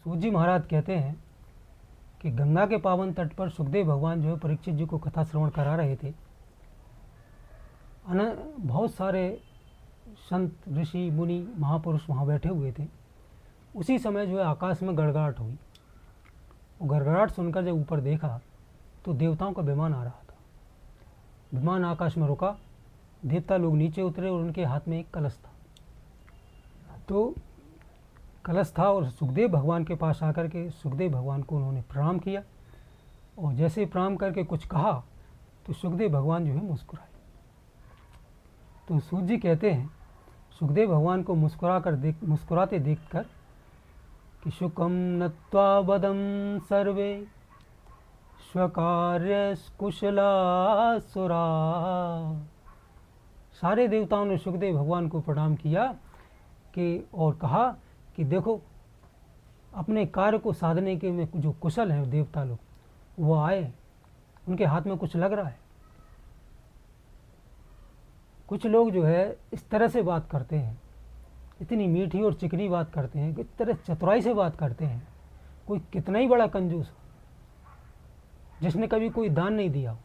सूत जी महाराज कहते हैं कि गंगा के पावन तट पर सुखदेव भगवान जो है परीक्षित जी को कथा श्रवण करा रहे थे। बहुत सारे संत ऋषि मुनि महापुरुष वहाँ बैठे हुए थे। उसी समय जो है आकाश में गड़गड़ाहट हुई। वो गड़गड़ाहट सुनकर जब ऊपर देखा तो देवताओं का विमान आ रहा था। विमान आकाश में रुका, देवता लोग नीचे उतरे और उनके हाथ में एक कलश था। तो कलश था और सुखदेव भगवान के पास आकर के सुखदेव भगवान को उन्होंने प्रणाम किया और जैसे प्रणाम करके कुछ कहा तो सुखदेव भगवान जो है मुस्कुराए। तो सूत जी कहते हैं सुखदेव भगवान को मुस्कुराते देखकर कि शुकम नत्वा बदम सर्वे स्वकार्य कुशला सुरा। सारे देवताओं ने सुखदेव भगवान को प्रणाम किया कि और कहा कि देखो अपने कार्य को साधने के में जो कुशल हैं देवता लोग वो आए, उनके हाथ में कुछ लग रहा है। कुछ लोग जो है इस तरह से बात करते हैं, इतनी मीठी और चिकनी बात करते हैं, इस तरह चतुराई से बात करते हैं। कोई कितना ही बड़ा कंजूस हो, जिसने कभी कोई दान नहीं दिया हो,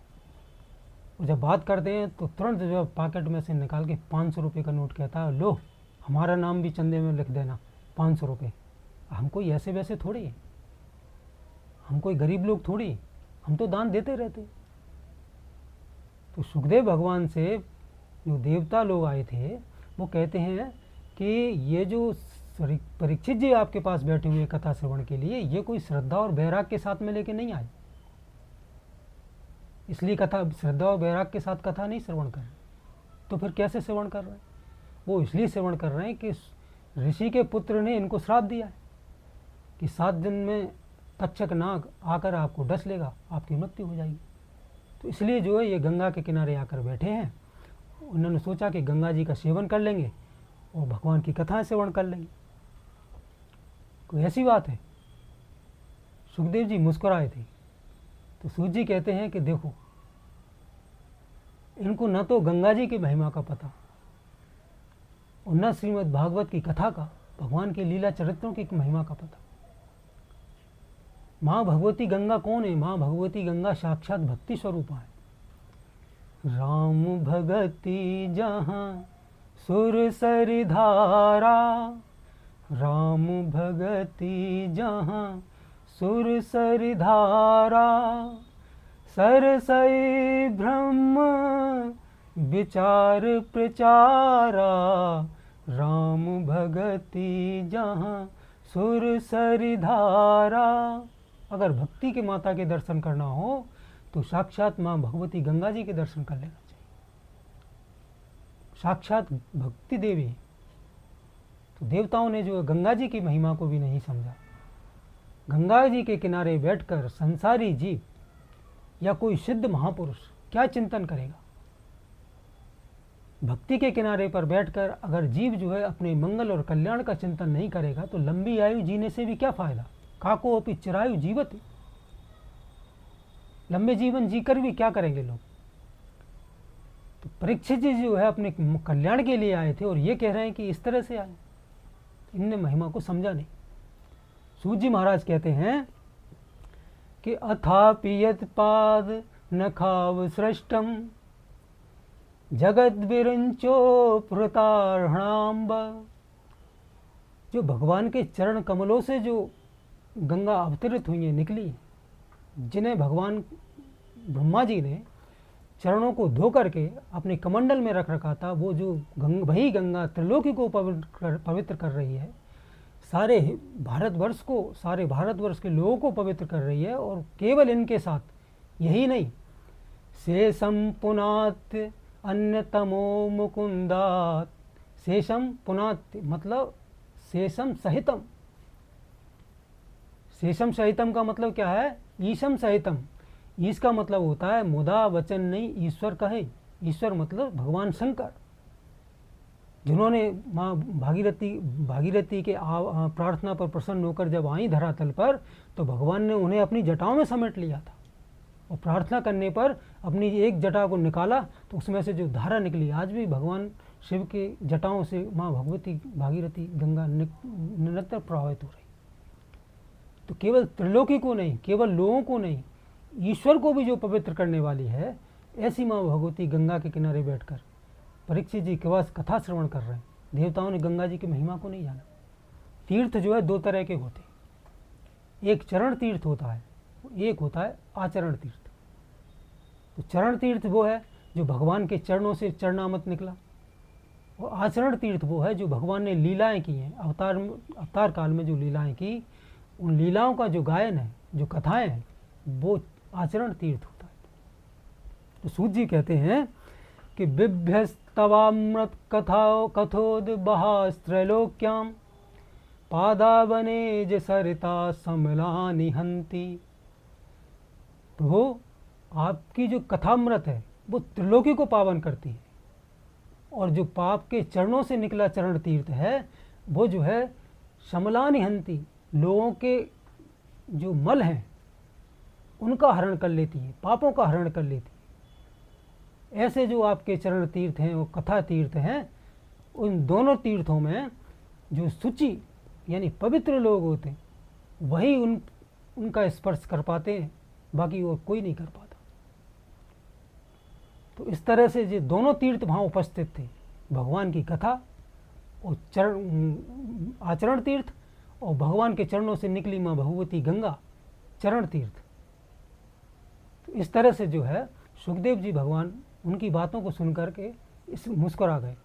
और जब बात करते हैं तो तुरंत जो है पॉकेट में से निकाल के 500 रुपये का नोट कहता है, लो हमारा नाम भी चंदे में लिख देना 500 रुपये। हम कोई ऐसे वैसे थोड़ी, हम कोई गरीब लोग थोड़ी, हम तो दान देते रहते। तो सुखदेव भगवान से जो देवता लोग आए थे वो कहते हैं कि ये जो परीक्षित जी आपके पास बैठे हुए कथा श्रवण के लिए, ये कोई श्रद्धा और वैराग के साथ में लेके नहीं आए, इसलिए कथा श्रद्धा और वैराग के साथ कथा नहीं श्रवण कर रहे। तो फिर कैसे श्रवण कर रहे हैं? वो इसलिए श्रवण कर रहे हैं कि ऋषि के पुत्र ने इनको श्राप दिया है कि 7 दिन में तक्षक नाग आकर आपको डस लेगा, आपकी मृत्यु हो जाएगी। तो इसलिए जो है ये गंगा के किनारे आकर बैठे हैं। उन्होंने सोचा कि गंगा जी का सेवन कर लेंगे और भगवान की कथाएं श्रवण कर लेंगे। कोई ऐसी बात है? सुखदेव जी मुस्कुराए थे। तो सूत जी कहते हैं कि देखो इनको न तो गंगा जी की महिमा का पता और न श्रीमद् भागवत की कथा का, भगवान के लीला चरित्रों की महिमा का पता। माँ भगवती गंगा कौन है? माँ भगवती गंगा साक्षात भक्ति स्वरूपा है। राम भगति जहाँ सुर सरि धारा, राम भगति जहाँ सुर सरि धारा, सरसई ब्रह्म विचार प्रचारा, राम भगति जहाँ सुर सरि धारा। अगर भक्ति के माता के दर्शन करना हो तो साक्षात माँ भगवती गंगा जी के दर्शन कर लेना चाहिए। साक्षात भक्ति देवी। तो देवताओं ने जो गंगा जी की महिमा को भी नहीं समझा। गंगा जी के किनारे बैठकर संसारी जीव या कोई सिद्ध महापुरुष क्या चिंतन करेगा? भक्ति के किनारे पर बैठकर अगर जीव जो है अपने मंगल और कल्याण का चिंतन नहीं करेगा तो लंबी आयु जीने से भी क्या फायदा? काको अपि चिरायु जीवति। लंबे जीवन जीकर भी क्या करेंगे लोग? तो परीक्षित जी जो है अपने कल्याण के लिए आए थे और ये कह रहे हैं कि इस तरह से आए। इनने महिमा को समझा नहीं। सूत जी महाराज कहते हैं कि अथापि यत् पाद नखाव सृष्टम जगत विरंचो प्रतारणाम्ब। जो भगवान के चरण कमलों से जो गंगा अवतरित हुई है, निकली, जिन्हें भगवान ब्रह्मा जी ने चरणों को धो करके अपने कमंडल में रख रखा था, वो जो वही गंगा त्रिलोकी को पवित्र कर रही है, सारे भारतवर्ष के लोगों को पवित्र कर रही है। और केवल इनके साथ यही नहीं, शेषम पुनात अन्यतमो मुकुंदात। शेषम पुनात मतलब शेषम सहितम। शेषम सहितम का मतलब क्या है? ईशम सहितम। ईश का मतलब होता है मुदा वचन नहीं ईश्वर कहे। ईश्वर मतलब भगवान शंकर, जिन्होंने माँ भागीरथी के प्रार्थना पर प्रसन्न होकर जब आई धरातल पर, तो भगवान ने उन्हें अपनी जटाओं में समेट लिया था और प्रार्थना करने पर अपनी एक जटा को निकाला तो उसमें से जो धारा निकली, आज भी भगवान शिव के जटाओं से माँ भगवती भागीरथी गंगा निरंतर प्रभावित हो रही। तो केवल त्रिलोकी को नहीं, केवल लोगों को नहीं, ईश्वर को भी जो पवित्र करने वाली है, ऐसी माँ भगवती गंगा के किनारे बैठकर परीक्षित जी के पास कथा श्रवण कर रहे हैं। देवताओं ने गंगा जी की महिमा को नहीं जाना। तीर्थ जो है दो तरह के होते हैं, एक चरण तीर्थ होता है, एक होता है आचरण तीर्थ। तो चरण तीर्थ वो है जो भगवान के चरणों से चरणामृत निकला, और आचरण तीर्थ वो है जो भगवान ने लीलाएं की हैं, अवतार काल में जो लीलाएं की, उन लीलाओं का जो गायन है, जो कथाएं हैं, वो आचरण तीर्थ होता है। तो सूत जी कहते हैं कि बिभ्यस्तवामृत कथा कथोद बहास्त्रैलोक्याम पादावने ज सरिता समला निहंती। तो आपकी जो कथामृत है वो त्रिलोकी को पावन करती है, और जो पाप के चरणों से निकला चरण तीर्थ है वो जो है समला निहंती, लोगों के जो मल हैं उनका हरण कर लेती है, पापों का हरण कर लेती है। ऐसे जो आपके चरण तीर्थ हैं, वो कथा तीर्थ हैं, उन दोनों तीर्थों में जो शुचि यानी पवित्र लोग होते हैं वही उनका स्पर्श कर पाते हैं, बाकी और कोई नहीं कर पाता। तो इस तरह से जो दोनों तीर्थ वहाँ उपस्थित थे, भगवान की कथा और आचरण तीर्थ, और भगवान के चरणों से निकली माँ भगवती गंगा चरण तीर्थ। तो इस तरह से जो है सुखदेव जी भगवान उनकी बातों को सुन करके इस मुस्कुरा गए।